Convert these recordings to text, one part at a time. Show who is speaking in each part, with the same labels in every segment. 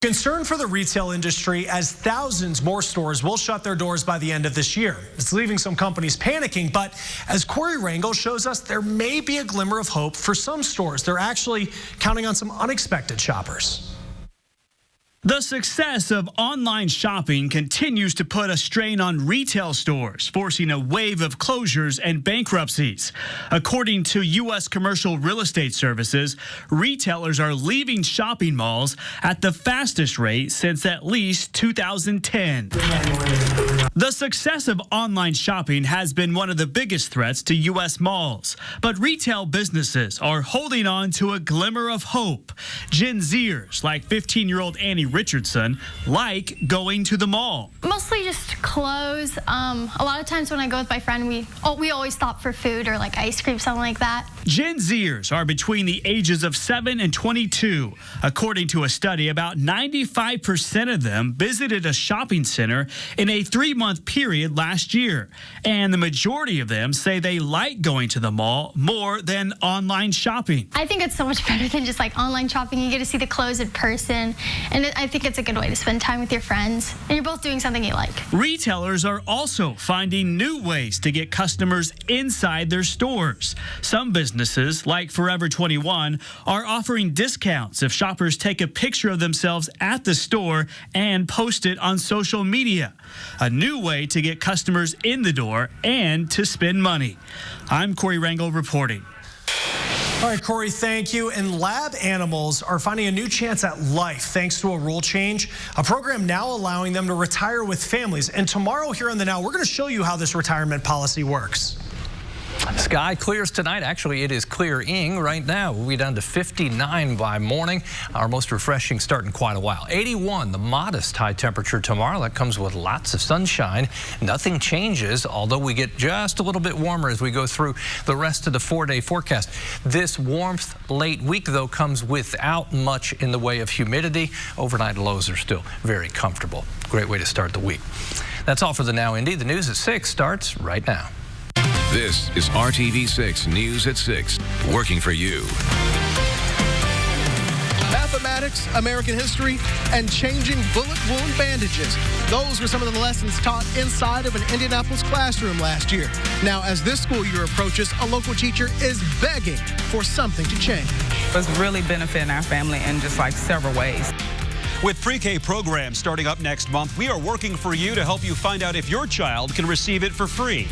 Speaker 1: Concern for the retail industry as thousands more stores will shut their doors by the end of this year. It's leaving some companies panicking, but as Corey Rangel shows us, there may be a glimmer of hope for some stores. They're actually counting on some unexpected shoppers.
Speaker 2: The success of online shopping continues to put a strain on retail stores, forcing a wave of closures and bankruptcies. According to U.S. Commercial Real Estate Services, retailers are leaving shopping malls at the fastest rate since at least 2010. The success of online shopping has been one of the biggest threats to U.S. malls, but retail businesses are holding on to a glimmer of hope. Gen Zers, like 15-year-old Annie Richardson, like going to the mall.
Speaker 3: Mostly just clothes. A lot of times when I go with my friend, we always stop for food or like ice cream, something like that.
Speaker 2: Gen Zers are between the ages of 7 and 22. According to a study, about 95% of them visited a shopping center in a 3-month period last year. And the majority of them say they like going to the mall more than online shopping.
Speaker 3: I think it's so much better than just like online shopping. You get to see the clothes in person, and I think it's a good way to spend time with your friends, and you're both doing something you like.
Speaker 2: Retailers are also finding new ways to get customers inside their stores. Some businesses, like Forever 21, are offering discounts if shoppers take a picture of themselves at the store and post it on social media. A new way to get customers in the door and to spend money. I'm Corey Rangel reporting.
Speaker 1: All right, Corey, thank you. And lab animals are finding a new chance at life thanks to a rule change, a program now allowing them to retire with families. And tomorrow here on The Now, we're going to show you how this retirement policy works.
Speaker 4: Sky clears tonight. Actually, it is clearing right now. We'll be down to 59 by morning. Our most refreshing start in quite a while. 81, the modest high temperature tomorrow. That comes with lots of sunshine. Nothing changes, although we get just a little bit warmer as we go through the rest of the 4-day forecast. This warmth late week, though, comes without much in the way of humidity. Overnight lows are still very comfortable. Great way to start the week. That's all for the Now Indy. The news at 6 starts right now.
Speaker 5: This is RTV6 News at 6, working for you.
Speaker 6: Mathematics, American history, and changing bullet wound bandages. Those were some of the lessons taught inside of an Indianapolis classroom last year. Now, as this school year approaches, a local teacher is begging for something to change.
Speaker 7: It's really benefiting our family in just like several ways.
Speaker 8: With pre-K programs starting up next month, we are working for you to help you find out if your child can receive it for free.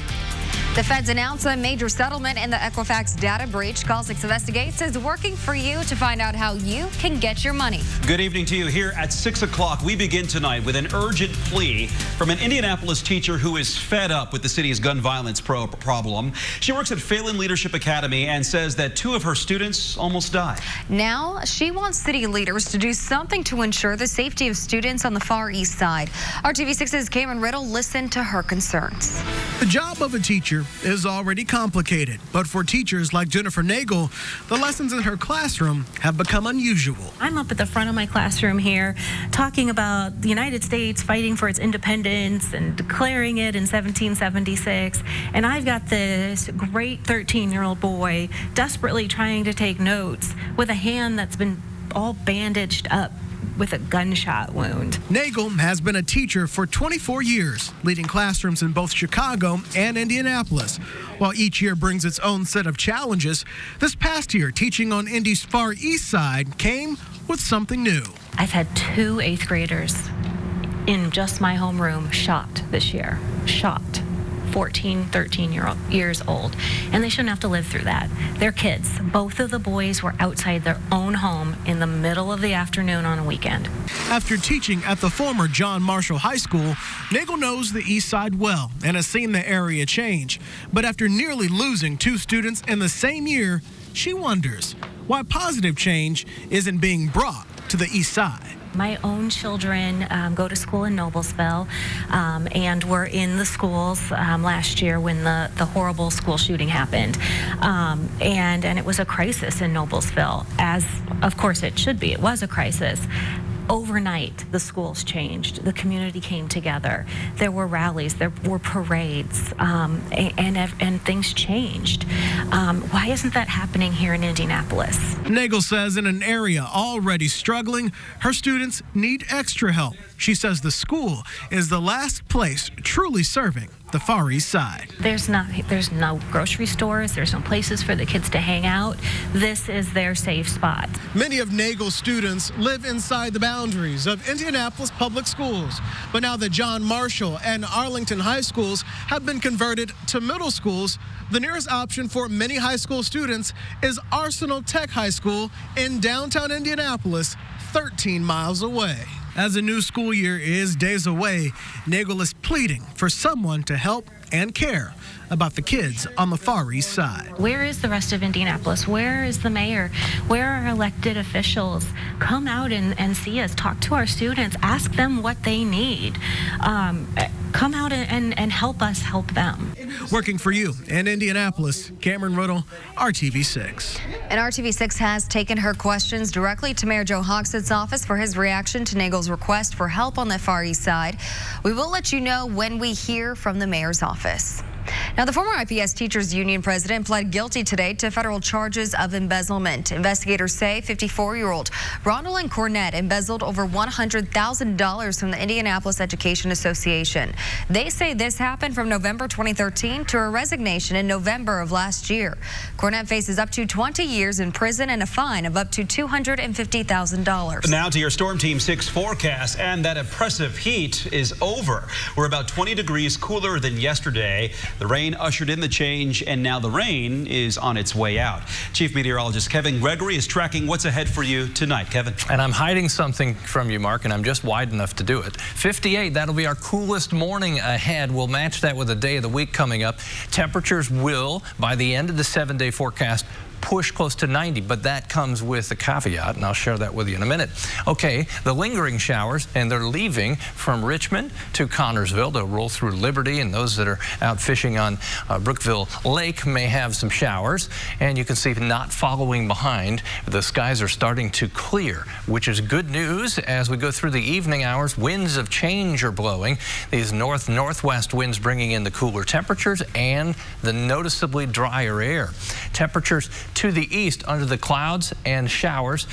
Speaker 9: The feds announced a major settlement in the Equifax data breach. Call 6 Investigates is working for you to find out how you can get your money.
Speaker 8: Good evening to you. Here at 6 o'clock, we begin tonight with an urgent plea from an Indianapolis teacher who is fed up with the city's gun violence problem. She works at Phelan Leadership Academy and says that 2 of her students almost died.
Speaker 9: Now she wants city leaders to do something to ensure the safety of students on the Far East Side. RTV6's Cameron Riddle listened to her concerns.
Speaker 6: The job of a teacher is already complicated, but for teachers like Jennifer Nagel, the lessons in her classroom have become unusual.
Speaker 10: I'm up at the front of my classroom here talking about the United States fighting for its independence and declaring it in 1776, and I've got this great 13-year-old boy desperately trying to take notes with a hand that's been all bandaged up with a gunshot wound.
Speaker 6: Nagel has been a teacher for 24 years, leading classrooms in both Chicago and Indianapolis. While each year brings its own set of challenges, this past year, teaching on Indy's Far East Side came with something new.
Speaker 10: I've had 2 8th graders in just my homeroom shot this year. Shot. 14, 13 years old, and they shouldn't have to live through that. They're kids. Both of the boys were outside their own home in the middle of the afternoon on a weekend.
Speaker 6: After teaching at the former John Marshall High School, Nagel knows the East Side well and has seen the area change. But after nearly losing 2 students in the same year, she wonders why positive change isn't being brought to the East Side.
Speaker 10: My own children go to school in Noblesville and were in the schools last year when the horrible school shooting happened. And it was a crisis in Noblesville, as of course it should be. It was a crisis. Overnight, the schools changed. The community came together. There were rallies. There were parades, and things changed. Why isn't that happening here in Indianapolis?
Speaker 6: Nagel says in an area already struggling, her students need extra help. She says the school is the last place truly serving the Far East Side.
Speaker 10: There's no grocery stores. There's no places for the kids to hang out. This is their safe spot.
Speaker 6: Many of Nagel's students live inside the boundaries of Indianapolis public schools. But now that John Marshall and Arlington high schools have been converted to middle schools, the nearest option for many high school students is Arsenal Tech High School in downtown Indianapolis, 13 miles away. As the new school year is days away, Nagel is pleading for someone to help and care about the kids on the Far East Side.
Speaker 10: Where is the rest of Indianapolis? Where is the mayor? Where are elected officials? Come out and see us. Talk to our students. Ask them what they need. Come out and help us help them.
Speaker 6: Working for you in Indianapolis, Cameron Riddle, RTV6.
Speaker 9: And RTV6 has taken her questions directly to Mayor Joe Hogshead's office for his reaction to Nagel's request for help on the Far East Side. We will let you know when we hear from the mayor's office. Now, the former IPS Teachers Union president pled guilty today to federal charges of embezzlement. Investigators say 54-year-old Ronald Cornett embezzled over $100,000 from the Indianapolis Education Association. They say this happened from November 2013 to her resignation in November of last year. Cornett faces up to 20 years in prison and a fine of up to $250,000.
Speaker 8: Now to your Storm Team 6 forecast, and that oppressive heat is over. We're about 20 degrees cooler than yesterday. The rain ushered in the change, and now the rain is on its way out. Chief Meteorologist Kevin Gregory is tracking what's ahead for you tonight. Kevin.
Speaker 4: And I'm hiding something from you, Mark, and I'm just wide enough to do it. 58, that'll be our coolest morning ahead. We'll match that with a day of the week coming up. Temperatures will, by the end of the 7-day forecast, push close to 90, but that comes with a caveat, and I'll share that with you in a minute. Okay, the lingering showers, and they're leaving from Richmond to Connorsville. They'll roll through Liberty, and those that are out fishing on Brookville Lake may have some showers. And you can see not following behind, the skies are starting to clear, which is good news as we go through the evening hours. Winds of change are blowing. These north-northwest winds bringing in the cooler temperatures and the noticeably drier air. Temperatures to the east under the clouds and showers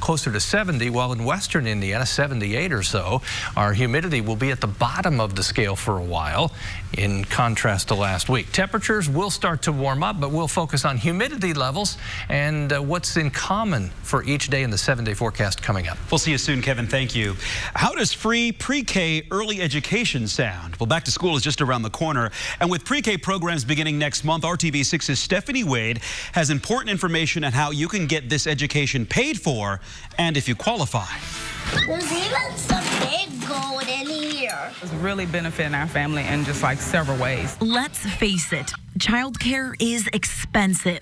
Speaker 4: closer to 70, while in western Indiana, 78 or so. Our humidity will be at the bottom of the scale for a while, in contrast to last week. Temperatures will start to warm up, but we'll focus on humidity levels and what's in common for each day in the 7-day forecast coming up.
Speaker 8: We'll see you soon, Kevin. Thank you. How does free pre-K early education sound? Well, back to school is just around the corner, and with pre-K programs beginning next month, RTV6's Stephanie Wade has important information on how you can get this education paid for and if you qualify.
Speaker 11: There's even some big gold in here.
Speaker 7: It's really benefiting our family in just like several ways.
Speaker 12: Let's face it, childcare is expensive.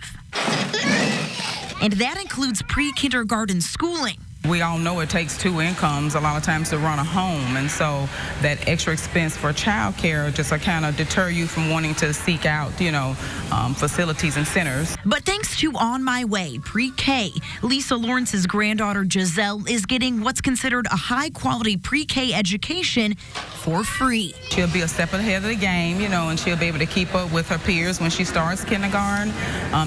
Speaker 12: And that includes pre-kindergarten schooling.
Speaker 7: We all know it takes two incomes a lot of times to run a home, and so that extra expense for childcare just kind of deter you from wanting to seek out, facilities and centers.
Speaker 12: But thanks to On My Way Pre-K, Lisa Lawrence's granddaughter Giselle is getting what's considered a high-quality pre-K education for free.
Speaker 7: She'll be a step ahead of the game, and she'll be able to keep up with her peers when she starts kindergarten.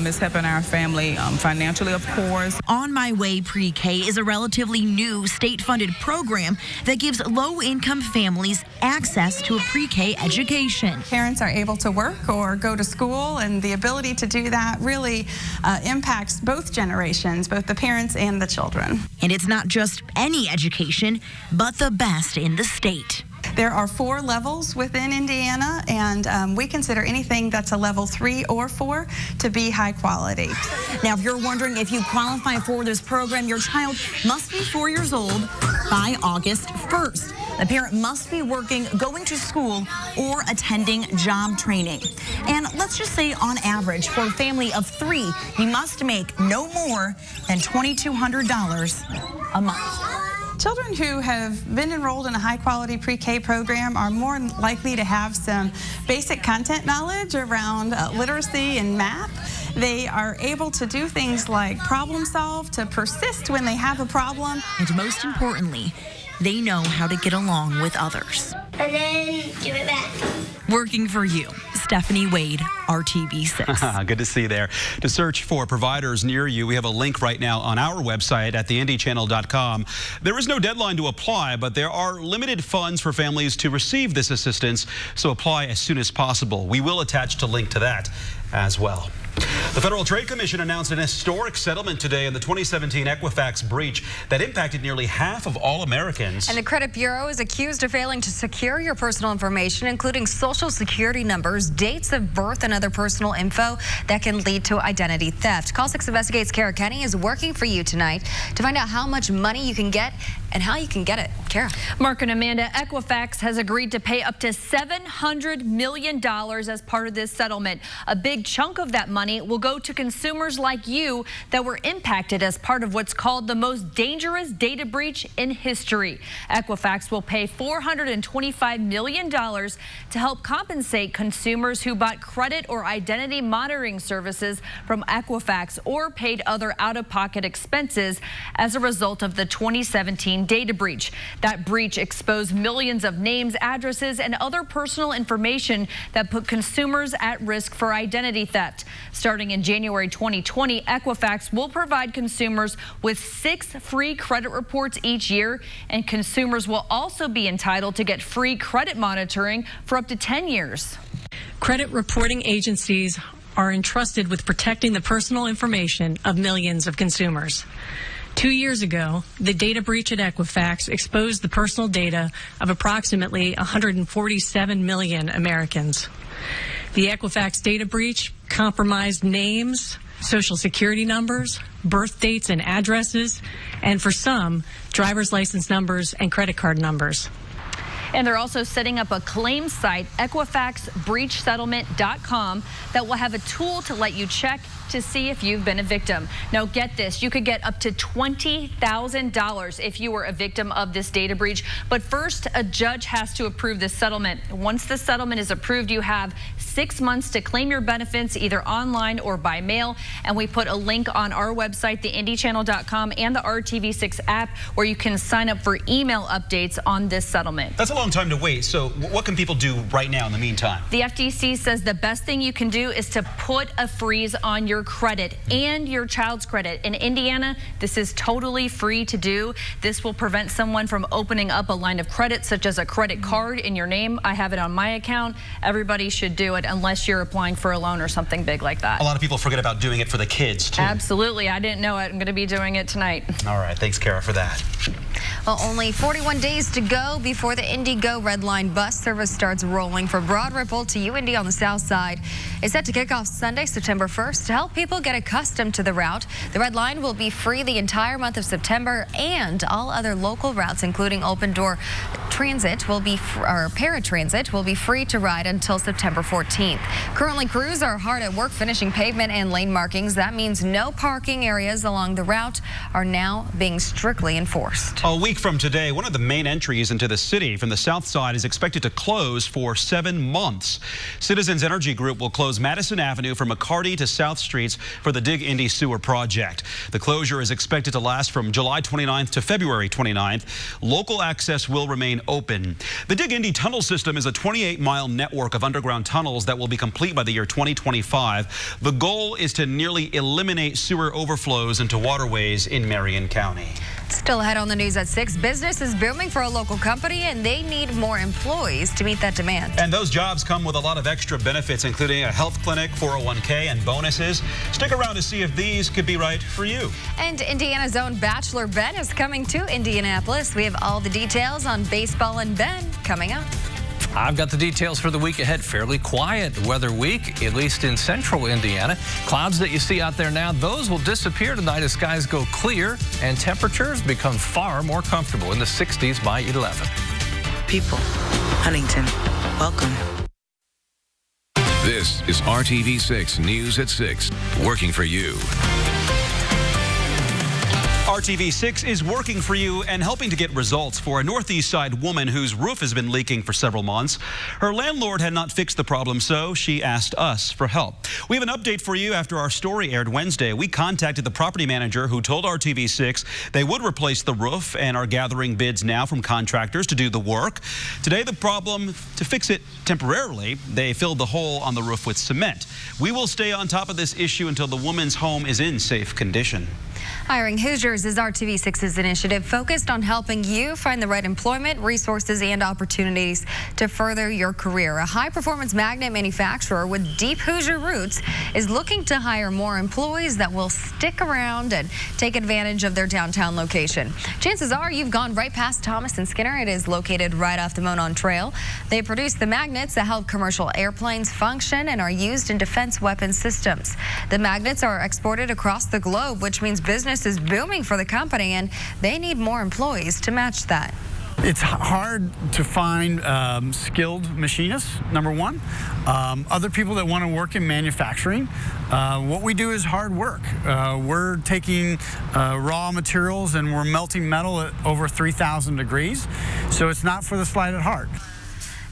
Speaker 7: It's helping our family financially, of course.
Speaker 12: On My Way Pre-K is a relatively new state-funded program that gives low-income families access to a pre-K education.
Speaker 13: Parents are able to work or go to school, and the ability to do that really impacts both generations, both the parents and the children.
Speaker 12: And it's not just any education, but the best in the state.
Speaker 13: There are 4 levels within Indiana, and we consider anything that's a level 3 or 4 to be high quality.
Speaker 12: Now, if you're wondering if you qualify for this program, your child must be 4 years old by August 1st. The parent must be working, going to school, or attending job training. And let's just say on average, for a family of 3, you must make no more than $2,200 a month.
Speaker 13: Children who have been enrolled in a high-quality pre-K program are more likely to have some basic content knowledge around literacy and math. They are able to do things like problem solve, to persist when they have a problem.
Speaker 12: And most importantly, they know how to get along with others.
Speaker 11: And then give it back.
Speaker 12: Working for you, Stephanie Wade, RTV6.
Speaker 8: Good to see you there. To search for providers near you, we have a link right now on our website at theindychannel.com. There is no deadline to apply, but there are limited funds for families to receive this assistance, so apply as soon as possible. We will attach a link to that as well. The Federal Trade Commission announced an historic settlement today in the 2017 Equifax breach that impacted nearly half of all Americans.
Speaker 9: And the Credit Bureau is accused of failing to secure your personal information, including social security numbers, dates of birth, and other personal info that can lead to identity theft. Call 6 Investigates Kara Kenny is working for you tonight to find out how much money you can get and how you can get it. Kara.
Speaker 14: Mark and Amanda, Equifax has agreed to pay up to $700 million as part of this settlement. A big chunk of that money will go to consumers like you that were impacted as part of what's called the most dangerous data breach in history. Equifax will pay $425 million to help compensate consumers who bought credit or identity monitoring services from Equifax or paid other out-of-pocket expenses as a result of the 2017 data breach. That breach exposed millions of names, addresses, and other personal information that put consumers at risk for identity theft. Starting in January 2020, Equifax will provide consumers with 6 free credit reports each year, and consumers will also be entitled to get free credit monitoring for up to 10 years.
Speaker 15: Credit reporting agencies are entrusted with protecting the personal information of millions of consumers. 2 years ago, the data breach at Equifax exposed the personal data of approximately 147 million Americans. The Equifax data breach compromised names, social security numbers, birth dates and addresses, and for some, driver's license numbers and credit card numbers.
Speaker 14: And they're also setting up a claims site, EquifaxBreachSettlement.com, that will have a tool to let you check to see if you've been a victim. Now get this, you could get up to $20,000 if you were a victim of this data breach. But first, a judge has to approve this settlement. Once the settlement is approved, you have 6 months to claim your benefits either online or by mail. And we put a link on our website, theindychannel.com, and the RTV6 app where you can sign up for email updates on this settlement.
Speaker 8: That's a long time to wait. So what can people do right now in the meantime?
Speaker 14: The FTC says the best thing you can do is to put a freeze on your credit and your child's credit. In Indiana, this is totally free to do. This will prevent someone from opening up a line of credit, such as a credit card in your name. I have it on my account. Everybody should do it unless you're applying for a loan or something big like that.
Speaker 8: A lot of people forget about doing it for the kids, too.
Speaker 14: Absolutely. I didn't know it. I'm going to be doing it tonight.
Speaker 8: All right. Thanks, Kara, for that.
Speaker 9: Well, only 41 days to go before the Indigo Red Line bus service starts rolling from Broad Ripple to UIndy on the south side. It's set to kick off Sunday, September 1st to help people get accustomed to the route. The Red Line will be free the entire month of September, and all other local routes, including Open Door Transit, will be paratransit will be free to ride until September 14th. Currently, crews are hard at work finishing pavement and lane markings. That means no parking areas along the route are now being strictly enforced.
Speaker 8: A week from today, one of the main entries into the city from the south side is expected to close for 7 months. Citizens Energy Group will close Madison Avenue from McCarty to South Streets for the Dig Indy Sewer Project. The closure is expected to last from July 29th to February 29th. Local access will remain open. The Dig Indy tunnel system is a 28-mile network of underground tunnels that will be complete by the year 2025. The goal is to nearly eliminate sewer overflows into waterways in Marion County.
Speaker 9: Still ahead on the news at 6, business is booming for a local company and they need more employees to meet that demand.
Speaker 8: And those jobs come with a lot of extra benefits, including a health clinic, 401k, and bonuses. Stick around to see if these could be right for you.
Speaker 9: And Indiana's own Bachelor Ben is coming to Indianapolis. We have all the details on baseball and Ben coming up.
Speaker 4: I've got the details for the week ahead. Fairly quiet weather week, at least in central Indiana. Clouds that you see out there now, those will disappear tonight as skies go clear and temperatures become far more comfortable in the 60s by 11.
Speaker 16: People, Huntington, welcome.
Speaker 5: This is RTV6 News at 6, working for you.
Speaker 8: RTV6 is working for you and helping to get results for a Northeast Side woman whose roof has been leaking for several months. Her landlord had not fixed the problem, so she asked us for help. We have an update for you after our story aired Wednesday. We contacted the property manager who told RTV6 they would replace the roof and are gathering bids now from contractors to do the work. Today, the problem, to fix it temporarily, they filled the hole on the roof with cement. We will stay on top of this issue until the woman's home is in safe condition.
Speaker 9: Hiring Hoosiers is RTV6's initiative focused on helping you find the right employment, resources, and opportunities to further your career. A high-performance magnet manufacturer with deep Hoosier roots is looking to hire more employees that will stick around and take advantage of their downtown location. Chances are you've gone right past Thomas & Skinner. It is located right off the Monon Trail. They produce the magnets that help commercial airplanes function and are used in defense weapons systems. The magnets are exported across the globe, which means business is booming for the company, and they need more employees to match that.
Speaker 17: It's hard to find skilled machinists, number one. Other people that want to work in manufacturing. What we do is hard work. We're taking raw materials and we're melting metal at over 3,000 degrees. So it's not for the slight at heart.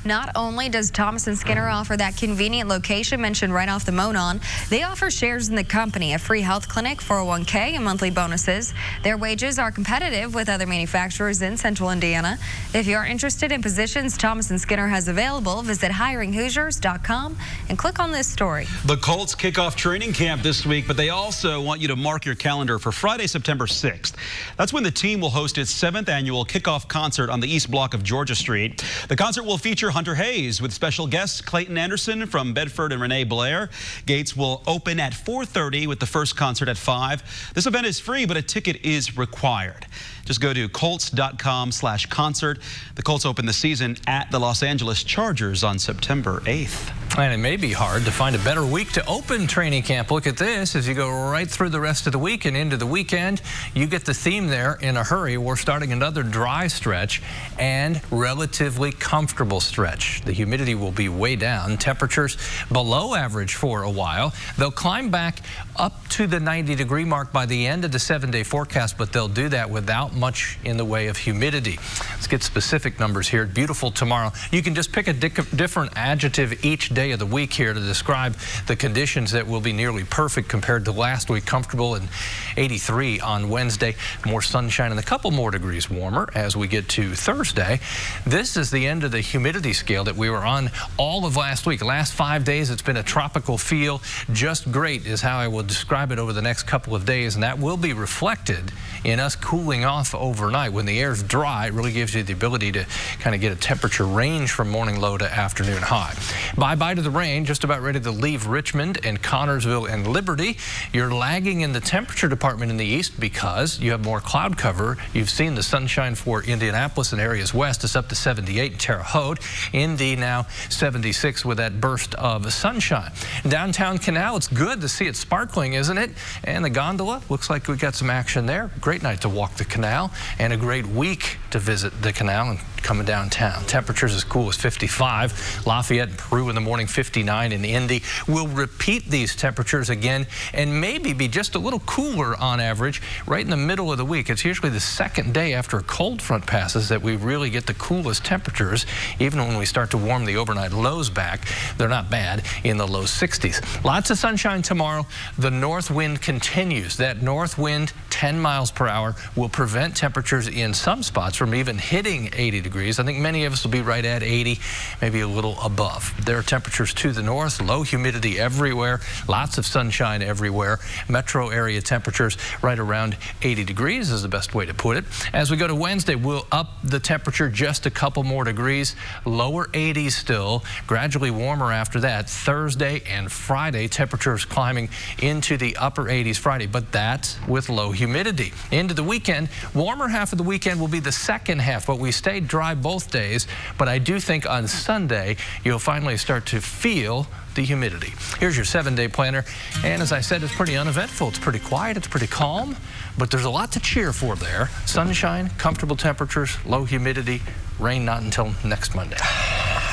Speaker 9: Not only does Thomas & Skinner offer that convenient location mentioned right off the Monon, they offer shares in the company, a free health clinic, 401k, and monthly bonuses. Their wages are competitive with other manufacturers in Central Indiana. If you're interested in positions Thomas & Skinner has available, visit hiringhoosiers.com and click on this story.
Speaker 8: The Colts kick off training camp this week, but they also want you to mark your calendar for Friday, September 6th. That's when the team will host its 7th annual kickoff concert on the East Block of Georgia Street. The concert will feature Hunter Hayes with special guests Clayton Anderson from Bedford and Renee Blair. Gates will open at 4:30 with the first concert at 5. This event is free, but a ticket is required. Just go to colts.com/concert. The Colts open the season at the Los Angeles Chargers on September 8th.
Speaker 4: And it may be hard to find a better week to open training camp. Look at this. As you go right through the rest of the week and into the weekend, you get the theme there in a hurry. We're starting another dry stretch and relatively comfortable stretch. The humidity will be way down. Temperatures below average for a while. They'll climb back up to the 90-degree mark by the end of the 7-day forecast, but they'll do that without much in the way of humidity. Let's get specific numbers here. Beautiful tomorrow. You can just pick a different adjective each day of the week here to describe the conditions that will be nearly perfect compared to last week. Comfortable and 83 on Wednesday. More sunshine and a couple more degrees warmer as we get to Thursday. This is the end of the humidity scale that we were on all of last week. Last 5 days, it's been a tropical feel. Just great is how I will describe it over the next couple of days, and that will be reflected in us cooling off overnight. When the air's dry, it really gives you the ability to kind of get a temperature range from morning low to afternoon high. Bye-bye to the rain, just about ready to leave Richmond and Connorsville and Liberty. You're lagging in the temperature department in the east because you have more cloud cover. You've seen the sunshine for Indianapolis and areas west. It's up to 78 in Terre Haute. Indy now 76 with that burst of sunshine. Downtown Canal, it's good to see it sparkling, isn't it? And the gondola, looks like we got some action there. Great night to walk the canal and a great week to visit the canal and coming downtown. Temperatures as cool as 55. Lafayette and Peru in the morning, 59 in Indy. We'll repeat these temperatures again and maybe be just a little cooler on average right in the middle of the week. It's usually the second day after a cold front passes that we really get the coolest temperatures. Even when we start to warm the overnight lows back, they're not bad in the low 60s. Lots of sunshine tomorrow. The north wind continues. That north wind, 10 miles per hour, will prevent temperatures in some spots from even hitting 80 degrees. I think many of us will be right at 80, maybe a little above. There are temperatures to the north, low humidity everywhere, lots of sunshine everywhere. Metro area temperatures right around 80 degrees is the best way to put it. As we go to Wednesday, we'll up the temperature just a couple more degrees, lower 80s still, gradually warmer after that. Thursday and Friday, temperatures climbing into the upper 80s Friday, but that's with low humidity. Into the weekend, warmer half of the weekend will be the second half, but we stay dry both days. But I do think on Sunday, you'll finally start to feel the humidity. Here's your 7-day planner. And as I said, it's pretty uneventful. It's pretty quiet. It's pretty calm. But there's a lot to cheer for there. Sunshine, comfortable temperatures, low humidity, rain not until next Monday.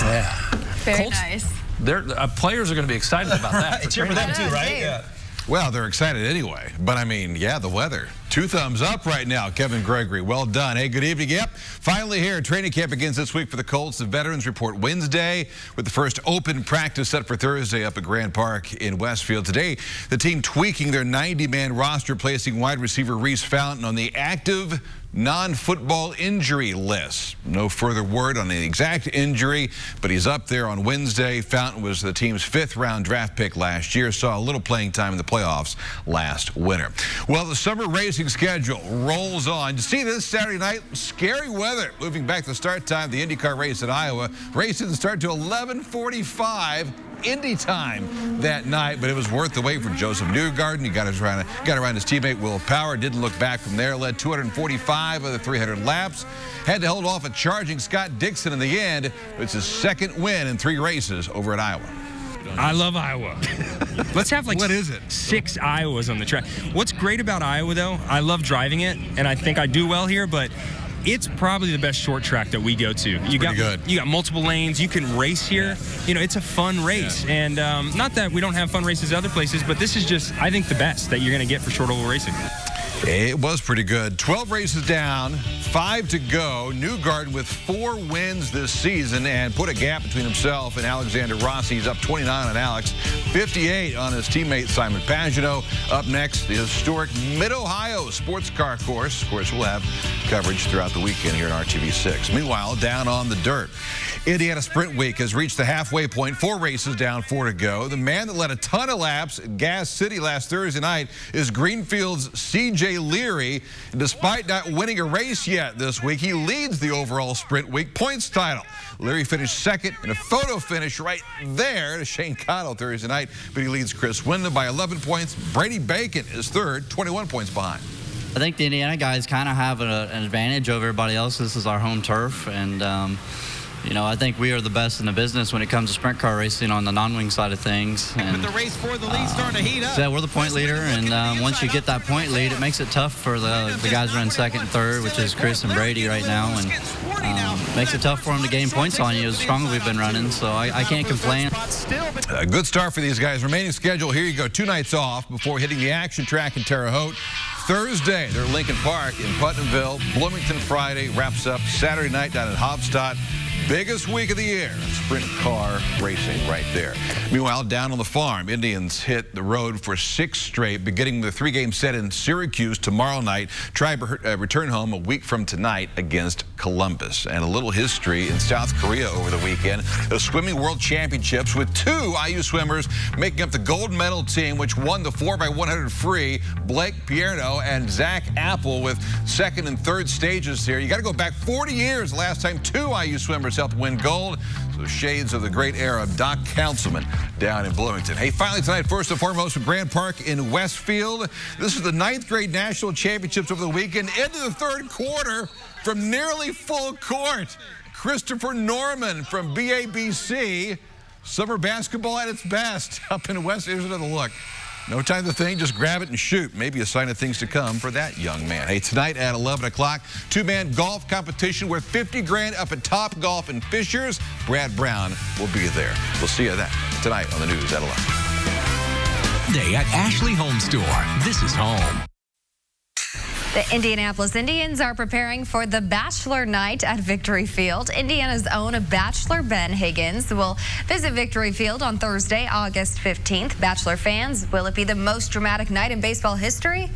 Speaker 4: Yeah.
Speaker 13: Very
Speaker 4: Colts,
Speaker 13: nice.
Speaker 4: Players are going to be excited about that.
Speaker 8: Cheer for them too, right? Yeah.
Speaker 18: Well, they're excited anyway. But I mean, yeah, the weather. 2 thumbs up right now, Kevin Gregory. Well done. Hey, good evening. Yep, finally here. Training camp begins this week for the Colts. The veterans report Wednesday with the first open practice set for Thursday up at Grand Park in Westfield. Today, the team tweaking their 90-man roster, placing wide receiver Reese Fountain on the active non-football injury list. No further word on the exact injury, but he's up there on Wednesday. Fountain was the team's 5th-round draft pick last year, saw a little playing time in the playoffs last winter. Well, the summer racing schedule rolls on. You see this Saturday night, scary weather. Moving back to the start time, the IndyCar race at Iowa. Race didn't start to 11:45. Indy time that night, but it was worth the wait for Joseph Newgarden. He got around his teammate Will Power, didn't look back from there, led 245 of the 300 laps, had to hold off a charging Scott Dixon in the end. It's his 2nd win in 3 races over at Iowa.
Speaker 19: I love Iowa. Let's have like
Speaker 18: what is it?
Speaker 19: 6 Iowas on the track. What's great about Iowa, though, I love driving it, and I think I do well here, but it's probably the best short track that we go to. You got multiple lanes. You can race here. You know, it's a fun race. Yeah. And not that we don't have fun races other places, but this is just, I think, the best that you're going to get for short oval racing.
Speaker 18: It was pretty good. 12 races down, 5 to go. Newgarden with 4 wins this season and put a gap between himself and Alexander Rossi. He's up 29 on Alex, 58 on his teammate Simon Pagenaud. Up next, the historic Mid-Ohio sports car course. Of course, we'll have coverage throughout the weekend here in RTV6. Meanwhile, down on the dirt, Indiana Sprint Week has reached the halfway point. 4 races down, 4 to go. The man that led a ton of laps at Gas City last Thursday night is Greenfield's C.J. Leary. And despite not winning a race yet this week, he leads the overall Sprint Week points title. Leary finished 2nd in a photo finish right there to Shane Cottle Thursday night, but he leads Chris Wyndham by 11 points. Brady Bacon is 3rd, 21 points behind.
Speaker 20: I think the Indiana guys kind of have an advantage over everybody else. This is our home turf, and you know, I think we are the best in the business when it comes to sprint car racing on the non-wing side of things. And
Speaker 21: with the race for the lead starting to heat up.
Speaker 20: So we're the point leader, and once you get that point lead, it makes it tough for the guys running 2nd and 3rd, which is Chris and Brady right now, and makes it tough for them to gain points on you as strong as we've been running. So I can't complain.
Speaker 18: A good start for these guys. Remaining schedule, here you go. 2 nights off before hitting the action track in Terre Haute. Thursday, they're Lincoln Park in Putnamville. Bloomington Friday wraps up Saturday night down in Hofstadt. Biggest week of the year, sprint car racing right there. Meanwhile, down on the farm, Indians hit the road for 6 straight, beginning the 3-game set in Syracuse tomorrow night. Tribe return home a week from tonight against Columbus. And a little history in South Korea over the weekend. The Swimming World Championships with 2 IU swimmers making up the gold medal team, which won the 4x100 free. Blake Pierno and Zach Apple with 2nd and 3rd stages here. You got to go back 40 years the last time 2 IU swimmers helped win gold. So shades of the great era of Doc Councilman down in Bloomington. Hey, finally tonight, first and foremost from Grand Park in Westfield. This is the 9th grade national championships over the weekend. Into the 3rd quarter from nearly full court. Christopher Norman from BABC. Summer basketball at its best up in West. Here's another look. No time to think, just grab it and shoot. Maybe a sign of things to come for that young man. Hey, tonight at 11 o'clock, 2-man golf competition worth $50 grand up at Top Golf in Fishers. Brad Brown will be there. We'll see you tonight on the news at 11.
Speaker 22: Day at Ashley Home Store. This is home.
Speaker 9: The Indianapolis Indians are preparing for the Bachelor Night at Victory Field. Indiana's own Bachelor Ben Higgins will visit Victory Field on Thursday, August 15th. Bachelor fans, will it be the most dramatic night in baseball history?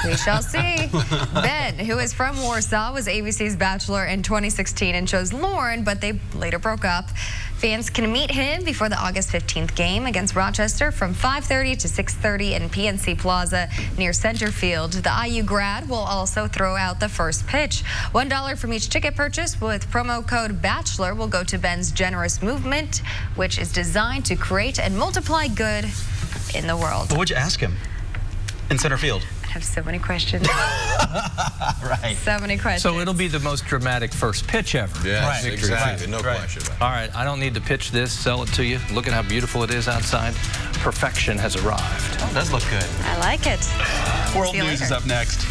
Speaker 9: We shall see. Ben, who is from Warsaw, was ABC's Bachelor in 2016 and chose Lauren, but they later broke up. Fans can meet him before the August 15th game against Rochester from 5:30 to 6:30 in PNC Plaza near Center Field. The IU grad will also throw out the first pitch. $1 from each ticket purchase with promo code BACHELOR will go to Ben's generous movement, which is designed to create and multiply good in the world.
Speaker 21: What would you ask him in Center Field?
Speaker 9: I have so many questions.
Speaker 21: Right.
Speaker 9: So many questions.
Speaker 4: So it'll be the most dramatic first pitch ever.
Speaker 18: Yes, right. Exactly. No question about it.
Speaker 4: All right, I don't need to pitch this, sell it to you. Look at how beautiful it is outside. Perfection has arrived.
Speaker 21: Oh, it does look good.
Speaker 9: I like it.
Speaker 21: World News is up next.